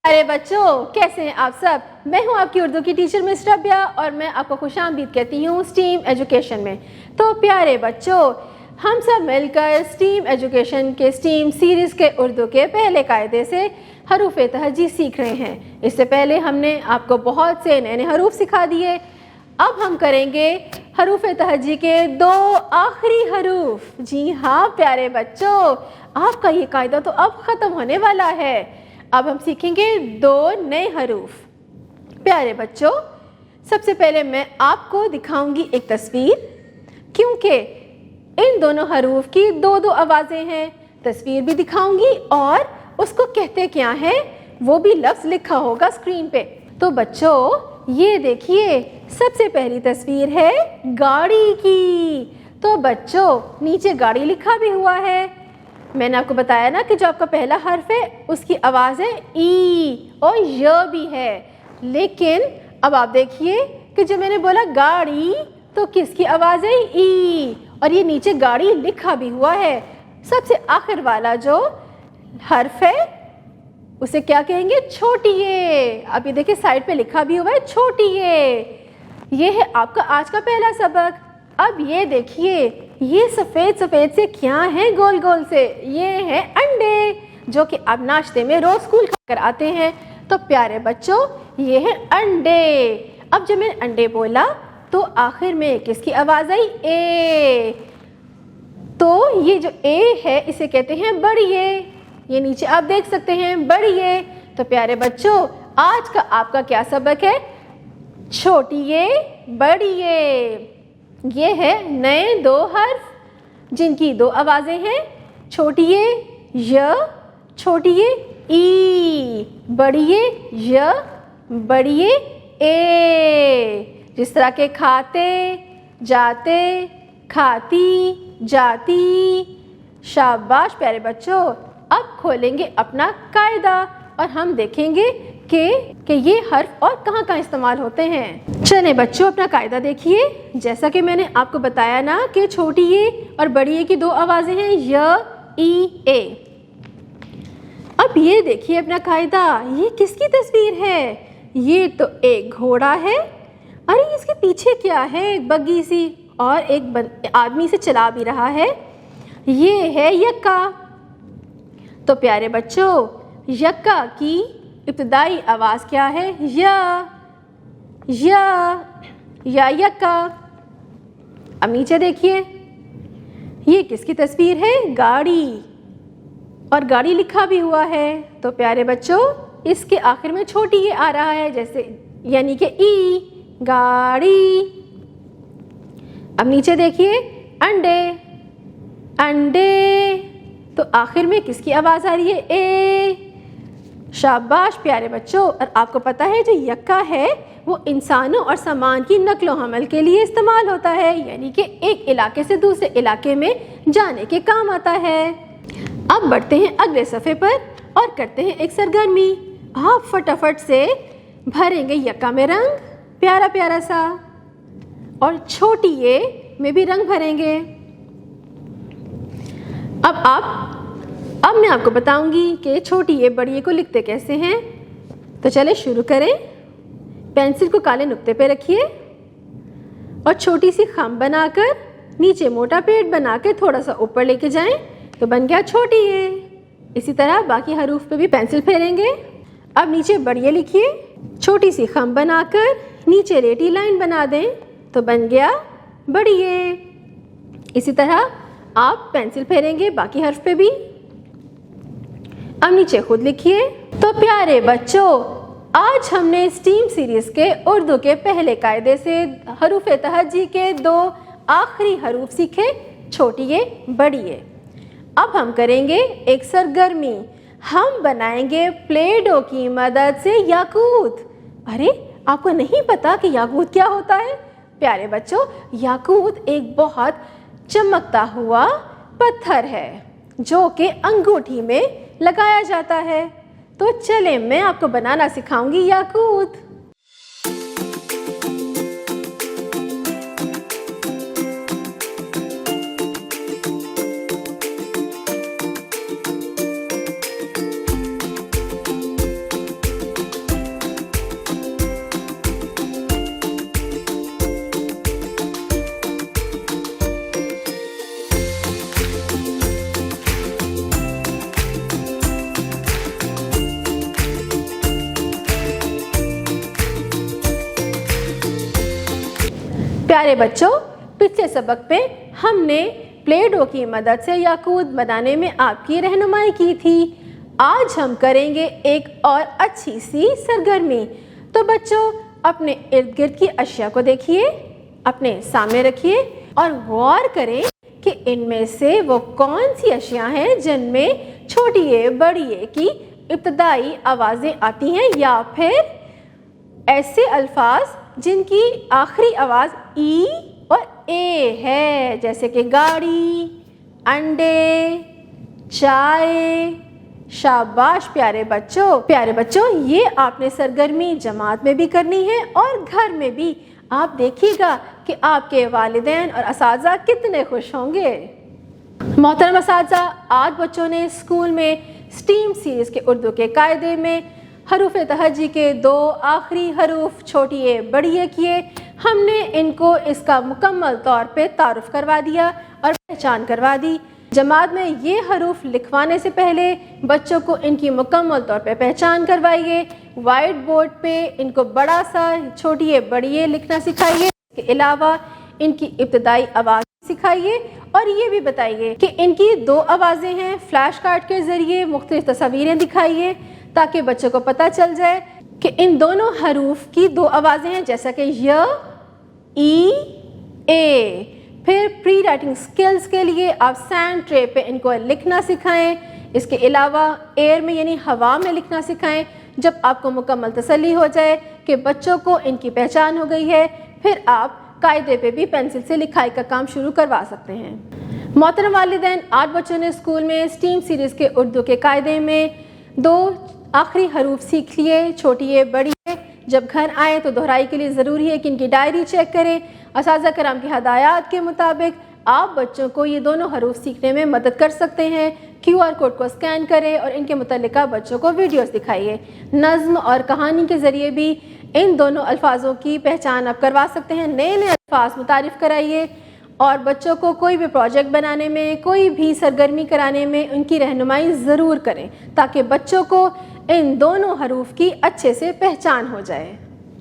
अरे बच्चों, कैसे हैं आप सब। मैं हूं आपकी उर्दू की टीचर मिस रबिया और मैं आपको खुशामदीद कहती हूं स्टीम एजुकेशन में। तो प्यारे बच्चों, हम सब मिलकर स्टीम एजुकेशन के स्टीम सीरीज़ के उर्दू के पहले कायदे से हरूफ तहजी सीख रहे हैं। इससे पहले हमने आपको बहुत से नए नए हरूफ सिखा दिए। अब हम करेंगे हरूफ तहजी के 2 आखिरी हरूफ। जी हाँ प्यारे बच्चों, आपका ये कायदा तो अब ख़त्म होने वाला है। अब हम सीखेंगे 2 नए हरूफ। प्यारे बच्चों, सबसे पहले मैं आपको दिखाऊंगी एक तस्वीर, क्योंकि इन दोनों हरूफ की 2 आवाज़ें हैं। तस्वीर भी दिखाऊंगी और उसको कहते क्या है वो भी लफ्ज़ लिखा होगा स्क्रीन पे। तो बच्चों ये देखिए, सबसे पहली तस्वीर है गाड़ी की। तो बच्चों नीचे गाड़ी लिखा भी हुआ है। मैंने आपको बताया ना कि जो आपका पहला हर्फ है उसकी आवाज़ है ई और य भी है। लेकिन अब आप देखिए कि जो मैंने बोला गाड़ी, तो किसकी आवाज़ है ई, और ये नीचे गाड़ी लिखा भी हुआ है। सबसे आखिर वाला जो हर्फ है उसे क्या कहेंगे, छोटी ये। अब ये देखिए साइड पे लिखा भी हुआ है छोटी ये है आपका आज का पहला सबक। अब ये देखिए, ये सफ़ेद सफ़ेद से क्या है गोल गोल से, ये हैं अंडे, जो कि आप नाश्ते में रोज़ स्कूल खाकर आते हैं। तो प्यारे बच्चों ये है अंडे। अब जब मैंने अंडे बोला तो आखिर में किसकी आवाज़ आई, ए। तो ये जो ए है इसे कहते हैं बड़ी ये नीचे आप देख सकते हैं बड़ी ये। तो प्यारे बच्चों आज का आपका क्या सबक है, छोटी ये बड़ी ये है नए 2 हर्फ जिनकी 2 आवाज़ें हैं, छोटी ये य, छोटी ये ई, बड़ी ये य, बड़ी ये ए। जिस तरह के खाते, जाते, खाती, जाती। शाबाश प्यारे बच्चों। अब खोलेंगे अपना कायदा और हम देखेंगे कि ये हर्फ और कहाँ कहाँ इस्तेमाल होते हैं। चलें बच्चों अपना कायदा देखिए। जैसा कि मैंने आपको बताया ना कि छोटी ये और बड़ी ये की 2 आवाज़ें हैं य, ई, ए। अब ये देखिए अपना कायदा, ये किसकी तस्वीर है, ये तो एक घोड़ा है। अरे इसके पीछे क्या है, एक बग्गी सी, और एक आदमी से चला भी रहा है। ये है यक्का। तो प्यारे बच्चों यक्का की इब्तिदाई आवाज़ क्या है, या यक्का। अब नीचे देखिए, ये किसकी तस्वीर है, गाड़ी, और गाड़ी लिखा भी हुआ है। तो प्यारे बच्चों इसके आखिर में छोटी ये आ रहा है, जैसे यानी कि ई, गाड़ी। अब नीचे देखिए अंडे, तो आखिर में किसकी आवाज़ आ रही है, ए। शाबाश प्यारे बच्चों। और आपको पता है जो यक्का है वो इंसानों और सामान की नकलो हमल के लिए इस्तेमाल होता है, यानी कि एक इलाके से दूसरे इलाके में जाने के काम आता है। अब बढ़ते हैं अगले सफ़े पर और करते हैं एक सरगर्मी। आप फटाफट से भरेंगे यक्का में रंग प्यारा प्यारा सा, और छोटी ये में भी रंग भरेंगे। अब मैं आपको बताऊंगी कि छोटी ये बड़ी ये को लिखते कैसे हैं। तो चले शुरू करें। पेंसिल को काले नुक्ते पे रखिए और छोटी सी खम बनाकर नीचे मोटा पेड़ बनाकर थोड़ा सा ऊपर लेके जाएं, तो बन गया छोटी ये। इसी तरह बाकी हरूफ पे भी पेंसिल फेरेंगे। अब नीचे बड़ी ये लिखिए, छोटी सी खम बनाकर नीचे रेडी लाइन बना दें, तो बन गया बड़ी ये। इसी तरह आप पेंसिल फेरेंगे बाकी हर्फ पे भी। अब नीचे खुद लिखिए। तो प्यारे बच्चों आज हमने स्टीम सीरीज़ के उर्दू के पहले कायदे से हरूफ तहजी के 2 आखिरी हरूफ सीखे, छोटी ये बड़ी ये। अब हम करेंगे एक सरगर्मी, हम बनाएंगे प्ले डो की मदद से याकूत। अरे आपको नहीं पता कि याकूत क्या होता है? प्यारे बच्चों याकूत एक बहुत चमकता हुआ पत्थर है जो कि अंगूठी में लगाया जाता है। तो चले मैं आपको बनाना सिखाऊंगी याकूत। پیارے بچوں، پچھلے سبق میں ہم نے پلے ڈو کی مدد سے یاقوت بنانے میں آپ کی رہنمائی کی تھی۔ آج ہم کریں گے ایک اور اچھی سی سرگرمی۔ تو بچوں، اپنے ارد گرد کی اشیاء کو دیکھیے، اپنے سامنے رکھیے اور غور کریں کہ ان میں سے وہ کون سی اشیاء ہیں جن میں چھوٹی اے بڑی اے کی ابتدائی آوازیں آتی ہیں، یا پھر ایسے الفاظ جن کی آخری آواز ای اور اے ہے، جیسے کہ گاڑی، انڈے، چائے۔ شاباش پیارے بچوں، یہ آپ نے سرگرمی جماعت میں بھی کرنی ہے اور گھر میں بھی۔ آپ دیکھیے گا کہ آپ کے والدین اور اساتذہ کتنے خوش ہوں گے۔ محترم اساتذہ، آج بچوں نے اسکول میں اسٹیم سیریز کے اردو کے قاعدے میں حروف تہجی کے 2 آخری حروف چھوٹی اے بڑی اے کیے۔ ہم نے ان کو اس کا مکمل طور پہ تعارف کروا دیا اور پہچان کروا دی۔ جماعت میں یہ حروف لکھوانے سے پہلے بچوں کو ان کی مکمل طور پہ پہچان کروائیے۔ وائٹ بورڈ پہ ان کو بڑا سا چھوٹی اے بڑی اے لکھنا سکھائیے۔ اس کے علاوہ ان کی ابتدائی آواز سکھائیے اور یہ بھی بتائیے کہ ان کی 2 آوازیں ہیں۔ فلیش کارڈ کے ذریعے مختلف تصاویریں دکھائیے تاکہ بچوں کو پتہ چل جائے کہ ان دونوں حروف کی 2 آوازیں ہیں، جیسا کہ ی، ای، اے۔ پھر پری رائٹنگ سکلز کے لیے آپ سینڈ ٹرے پہ ان کو لکھنا سکھائیں۔ اس کے علاوہ ایئر میں یعنی ہوا میں لکھنا سکھائیں۔ جب آپ کو مکمل تسلی ہو جائے کہ بچوں کو ان کی پہچان ہو گئی ہے، پھر آپ قاعدے پہ بھی پینسل سے لکھائی کا کام شروع کروا سکتے ہیں۔ محترم والدین، آج بچوں نے اسکول میں اسٹیم سیریز کے اردو کے قاعدے میں 2 آخری حروف سیکھ لیے، چھوٹی اے بڑی اے۔ جب گھر آئیں تو دہرائی کے لیے ضروری ہے کہ ان کی ڈائری چیک کریں۔ اساتذہ کرام کی ہدایات کے مطابق آپ بچوں کو یہ دونوں حروف سیکھنے میں مدد کر سکتے ہیں۔ QR کوڈ کو اسکین کریں اور ان کے متعلقہ بچوں کو ویڈیوز دکھائیے۔ نظم اور کہانی کے ذریعے بھی ان دونوں الفاظوں کی پہچان آپ کروا سکتے ہیں۔ نئے الفاظ متعارف کرائیے اور بچوں کو کوئی بھی پروجیکٹ بنانے میں، کوئی بھی سرگرمی کرانے میں ان کی رہنمائی ضرور کریں تاکہ بچوں کو ان دونوں حروف کی اچھے سے پہچان ہو جائے۔